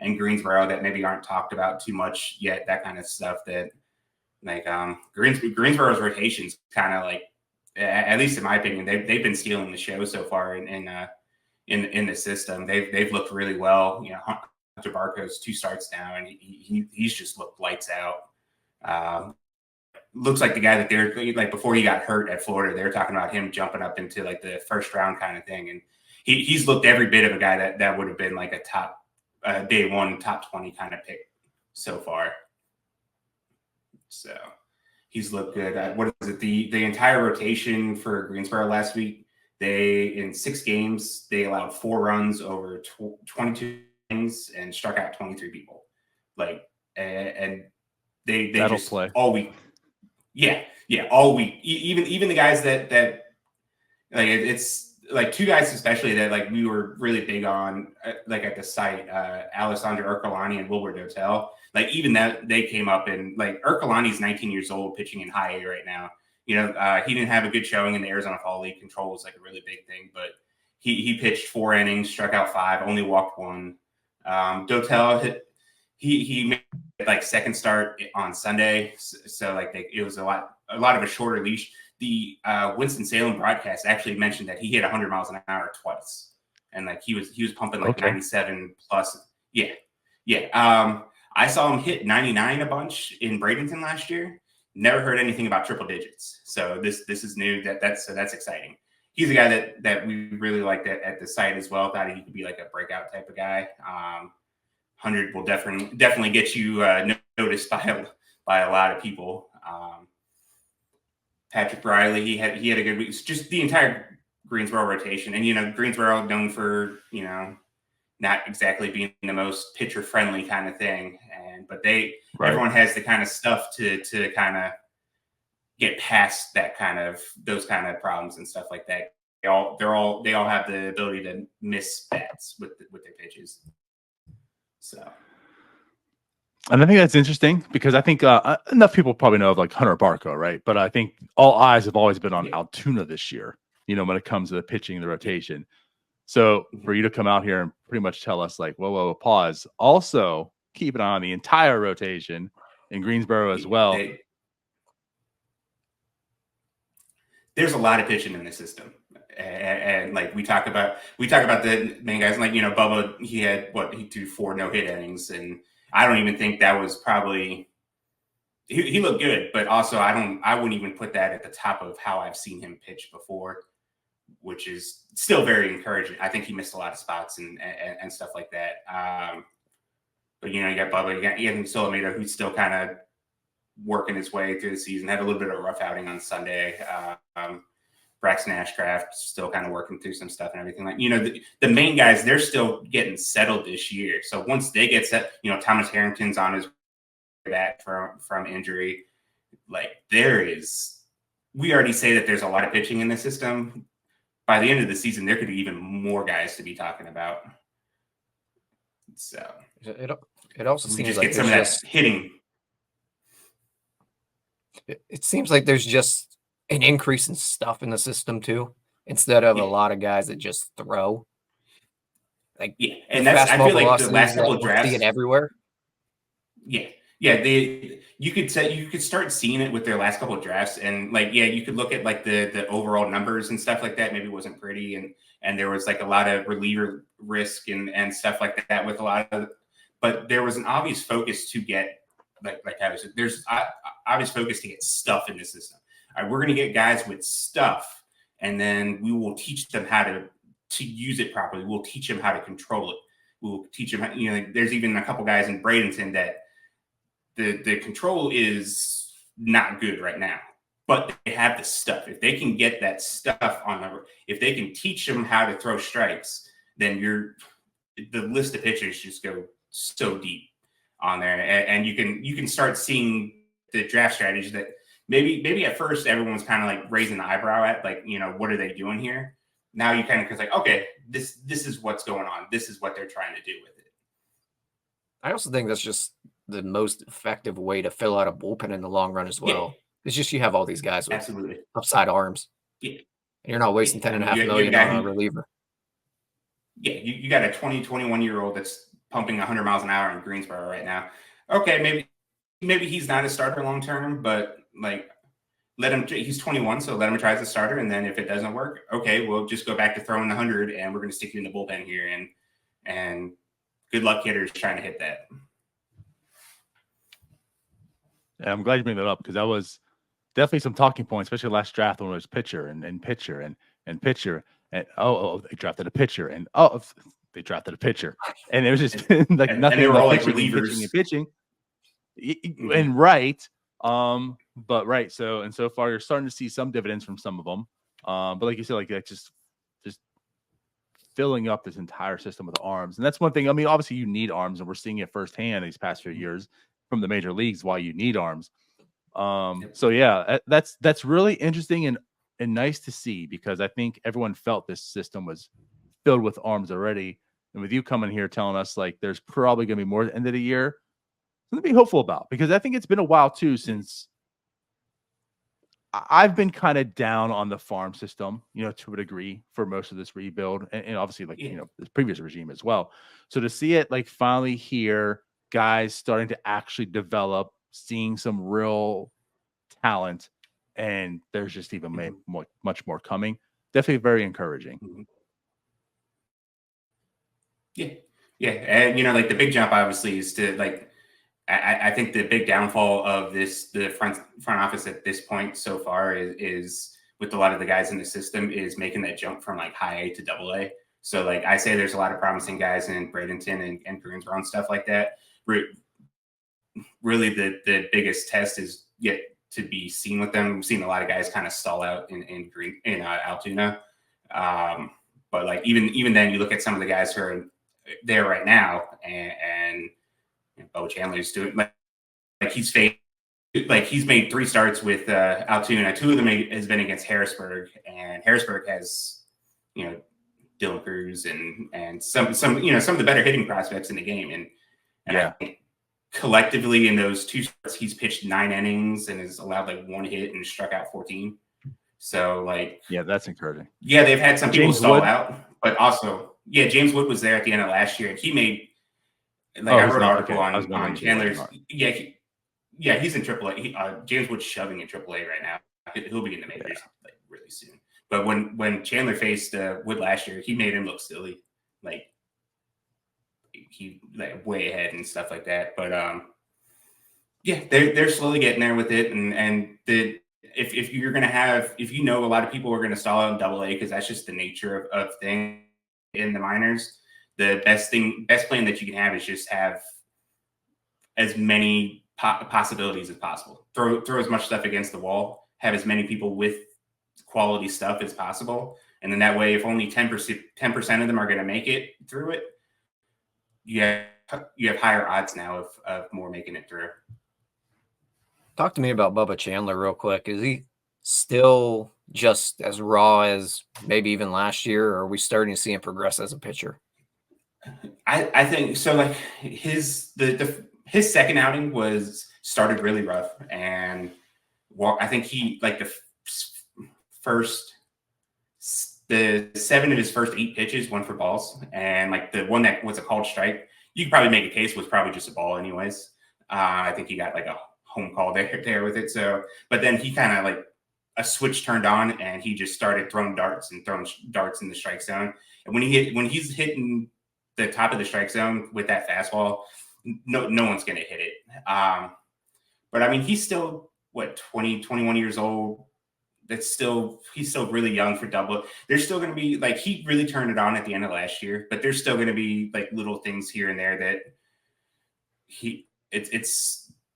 and Greensboro that maybe aren't talked about too much yet. That kind of stuff that like Greensboro's rotations kind of like, at least in my opinion, they've been stealing the show so far in the system. They've looked really well. Hunter Barco's 2 starts now, and he's just looked lights out. Looks like the guy that they're like before he got hurt at Florida, they were talking about him jumping up into like the first round kind of thing, and he's looked every bit of a guy that would have been like a top day 1 top 20 kind of pick so far. So he's looked good. What is it? The entire rotation for Greensboro last week, in 6 games, they allowed 4 runs over 22 innings and struck out 23 people. Like, and they That'll just play all week. Yeah, all week. Even the guys that like it's like 2 guys especially that like we were really big on like at the site, Alessandro Ercolani and Wilbur Dotel. Like even that they came up and like Ercolani's 19 years old pitching in high A right now. He didn't have a good showing in the Arizona Fall League. Control was like a really big thing, but he pitched 4 innings, struck out 5, only walked 1. Dotel he made like second start on Sunday, so like it was a lot of a shorter leash. The Winston-Salem broadcast actually mentioned that he hit 100 miles an hour twice, and like he was pumping like 97 plus. Yeah. I saw him hit 99 a bunch in Bradenton last year. Never heard anything about triple digits. So this is new. That's exciting. He's a guy that we really liked at the site as well. Thought he could be like a breakout type of guy. 100 will definitely get you noticed by a lot of people. Patrick Briley, he had a good week. It's just the entire Greensboro rotation, and Greensboro known for not exactly being the most pitcher friendly kind of thing, but everyone has the kind of stuff to kind of get past those kind of problems and stuff like that. They all have the ability to miss bats with their pitches. So, and I think that's interesting because I think enough people probably know of like Hunter Barco, right? But I think all eyes have always been on Altoona this year, when it comes to the pitching and the rotation. So for you to come out here and pretty much tell us like, whoa, pause. Also keep an eye on the entire rotation in Greensboro as well. There's a lot of pitching in the system. And like we talk about the main guys, like Bubba, he threw 4 no-hit innings, and I don't even think that was probably he looked good, but also I wouldn't even put that at the top of how I've seen him pitch before, which is still very encouraging. I think he missed a lot of spots and stuff like that. But you got Bubba, you got Anthony Solomito, who's still kind of working his way through the season. Had a little bit of a rough outing on Sunday. Braxton Ashcraft still kind of working through some stuff and everything. Like the main guys, they're still getting settled this year. So once they get set, Thomas Harrington's on his way back from injury. Like we already say that there's a lot of pitching in the system. By the end of the season, there could be even more guys to be talking about. So it also seems just like get some of that hitting. It seems like there's just an increase in stuff in the system too, instead of a lot of guys that just throw. Like and I feel like the last couple of drafts, see it everywhere. Yeah. You could start seeing it with their last couple of drafts, and you could look at like the overall numbers and stuff like that. Maybe it wasn't pretty, and there was like a lot of reliever risk and stuff like that with a lot of, but there was an obvious focus to get like I was. There's obvious focus to get stuff in the system. All right, we're going to get guys with stuff, and then we will teach them how to use it properly. We'll teach them how to control it. We'll teach them. There's even a couple guys in Bradenton that the control is not good right now, but they have the stuff. If they can get that stuff if they can teach them how to throw strikes, then the list of pitchers just go so deep on there, and you can start seeing the draft strategy that. Maybe at first everyone's kind of like raising the eyebrow at, like, what are they doing here? Now you kind of like, okay, this is what's going on. This is what they're trying to do with it. I also think that's just the most effective way to fill out a bullpen in the long run as well. It's just you have all these guys with absolutely upside arms. Yeah. And you're not wasting $10.5 million on a reliever. Yeah, you got a 21-year-old that's pumping 100 miles an hour in Greensboro right now. Okay, maybe he's not a starter long term, but like let him. He's 21, so let him try as a starter, and then if it doesn't work, okay, we'll just go back to throwing 100, and we're going to stick you in the bullpen here, and good luck hitters trying to hit that. Yeah, I'm glad you bring that up because that was definitely some talking points, especially last draft when it was pitcher and pitcher and pitcher and they drafted a pitcher and they drafted a pitcher and it was just like and nothing they were but all like pitching and relievers. pitching and right. But right. So far you're starting to see some dividends from some of them. But like you said, like that just filling up this entire system with arms. And that's one thing. I mean, obviously you need arms, and we're seeing it firsthand these past few years from the major leagues why you need arms. So yeah, that's really interesting and nice to see because I think everyone felt this system was filled with arms already. And with you coming here telling us like there's probably going to be more at the end of the year, something to be hopeful about because I think it's been a while too since I've been kind of down on the farm system, to a degree for most of this rebuild and obviously like, this previous regime as well. So to see it like finally here, guys starting to actually develop, seeing some real talent, and there's just even much more coming. Definitely very encouraging. Yeah. And, like the big jump obviously is to like, I think the big downfall of the front office at this point so far is with a lot of the guys in the system is making that jump from like high A to double A. So like I say, there's a lot of promising guys in Bradenton and Greensboro and stuff like that. Really, the biggest test is yet to be seen with them. We've seen a lot of guys kind of stall out in Altoona. But like even then, you look at some of the guys who are there right now, and Bo Chandler's doing like he's made 3 starts with Altoona. 2 of them has been against Harrisburg, and Harrisburg has Dylan Cruz and some of the better hitting prospects in the game, and I think collectively in those 2 starts he's pitched 9 innings and has allowed like 1 hit and struck out 14. So like that's encouraging. Yeah, they've had some people stall Wood out, but also James Wood was there at the end of last year and he made I wrote an article on Chandler's. He's in AAA. James Wood's shoving in AAA right now. He'll be in the majors like really soon. But when Chandler faced Wood last year, he made him look silly, like he like way ahead and stuff like that. But they're slowly getting there with it, and if you're gonna have a lot of people are gonna stall out in AA because that's just the nature of things in the minors. The best plan that you can have is just have as many possibilities as possible. Throw as much stuff against the wall. Have as many people with quality stuff as possible, and then that way, if only 10% of them are going to make it through it, you have higher odds now of more making it through. Talk to me about Bubba Chandler real quick. Is he still just as raw as maybe even last year, or are we starting to see him progress as a pitcher? I think so. Like his second outing started really rough, and I think he like the 7 of his first 8 pitches went for balls, and like the one that was a called strike, you could probably make a case was probably just a ball anyways. I think he got like a home call there with it. So, but then he kind of like a switch turned on, and he just started throwing darts in the strike zone. And when he's hitting the top of the strike zone with that fastball, no one's going to hit it. But I mean, he's still 20, 21 years old. He's still really young for double. There's still going to be like, he really turned it on at the end of last year, but there's still going to be like little things here and there that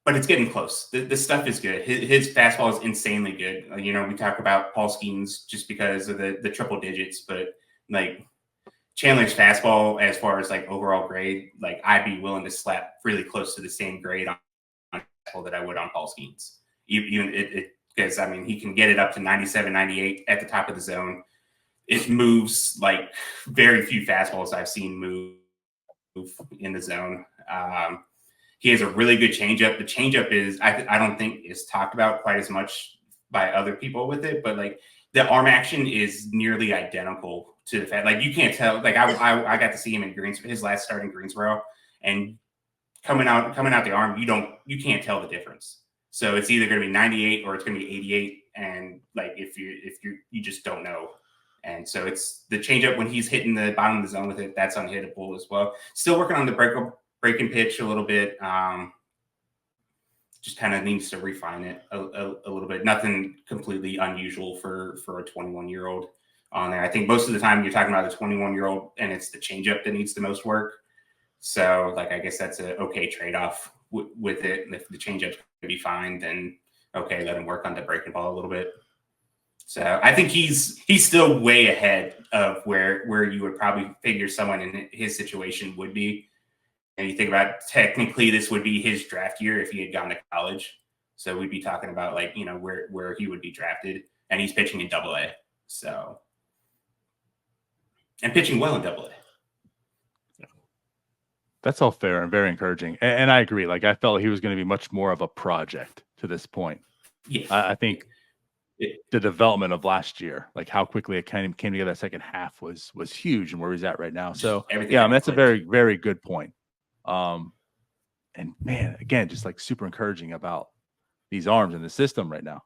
but it's getting close. The stuff is good. His fastball is insanely good. We talk about Paul Skeens just because of the triple digits, but like Chandler's fastball, as far as like overall grade, like I'd be willing to slap really close to the same grade on fastball that I would on Paul Skeens. Even because I mean he can get it up to 97, 98 at the top of the zone. It moves like very few fastballs I've seen move in the zone. He has a really good changeup. The changeup is I don't think is talked about quite as much by other people with it, but like the arm action is nearly identical to the fact. Like you can't tell. Like I got to see him in Greensboro, his last start in Greensboro, and coming out the arm, you can't tell the difference. So it's either going to be 98 or it's going to be 88, and like if you just don't know. And so it's the changeup when he's hitting the bottom of the zone with it, that's unhittable as well. Still working on the breaking pitch a little bit. Just kind of needs to refine it a little bit. Nothing completely unusual for a 21-year-old on there. I think most of the time you're talking about a 21-year-old, and it's the changeup that needs the most work. So, like, I guess that's an okay trade-off with it. And if the changeup's going to be fine, then okay, let him work on the breaking ball a little bit. So I think he's still way ahead of where you would probably figure someone in his situation would be. And you think about, technically this would be his draft year if he had gone to college. So we'd be talking about, like, you know, where he would be drafted, and he's pitching in AA. So, and pitching well in AA. That's all fair and very encouraging. And I agree. Like, I felt he was going to be much more of a project to this point. Yeah. I think the development of last year, like how quickly it kind of came together that second half was huge, and where he's at right now. So yeah, I mean, that's a very, very good point. And man, again, just like super encouraging about these arms in the system right now.